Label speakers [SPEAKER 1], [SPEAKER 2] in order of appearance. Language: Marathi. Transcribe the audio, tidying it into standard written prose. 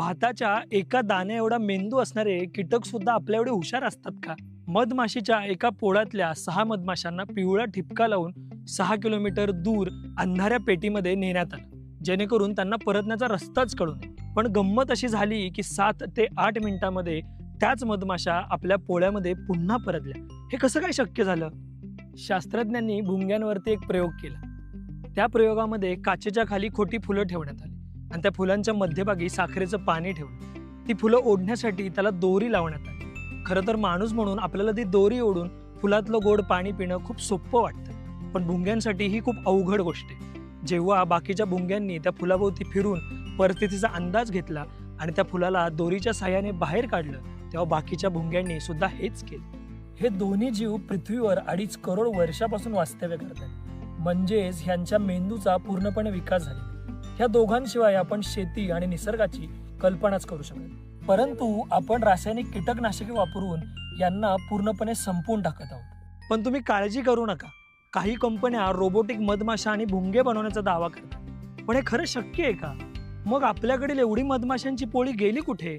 [SPEAKER 1] भाताच्या एका दाण्या एवढा मेंदू असणारे कीटक सुद्धा आपल्या एवढे हुशार असतात का? मधमाशीच्या एका पोळातल्या 6 मधमाशांना पिवळा ठिपका लावून 6 किलोमीटर दूर अंधाऱ्या पेटीमध्ये नेण्यात आलं, जेणेकरून त्यांना परतण्याचा रस्ताच कळू नये. पण गंमत अशी झाली की 7 ते 8 मिनिटांमध्ये त्याच मधमाशा आपल्या पोळ्यामध्ये पुन्हा परतल्या. हे कसं काय शक्य झालं? शास्त्रज्ञांनी भुंग्यांवरती एक प्रयोग केला. त्या प्रयोगामध्ये काचेच्या खाली खोटी फुलं ठेवण्यात आली आणि त्या फुलांच्या मध्यभागी साखरेचं पाणी ठेवलं. ती फुलं ओढण्यासाठी त्याला दोरी लावण्यात आली. खरं तर माणूस म्हणून आपल्याला ती दोरी ओढून फुलातलं गोड पाणी पिणं खूप सोपं वाटतं, पण भुंग्यांसाठी ही खूप अवघड गोष्ट आहे. जेव्हा बाकीच्या भुंग्यांनी त्या फुलाभोवती फिरून परिस्थितीचा अंदाज घेतला आणि त्या फुलाला दोरीच्या साहाय्याने बाहेर काढलं, तेव्हा बाकीच्या भुंग्यांनी सुद्धा हेच केलं. हे दोन्ही जीव पृथ्वीवर 2.5 करोड वर्षापासून वास्तव्य करतात, म्हणजेच ह्यांच्या मेंदूचा पूर्णपणे विकास झालेला. ह्या दोघांशिवाय आपण शेती आणि निसर्गाची कल्पनाच करू शकत. परंतु आपण रासायनिक कीटकनाशके वापरून यांना पूर्णपणे संपवून टाकत आहोत. पण तुम्ही काळजी करू नका. काही कंपन्या रोबोटिक मधमाशा आणि भुंगे बनवण्याचा दावा करतात, पण हे खरं शक्य आहे का? मग आपल्याकडील एवढी मधमाशांची पोळी गेली कुठे?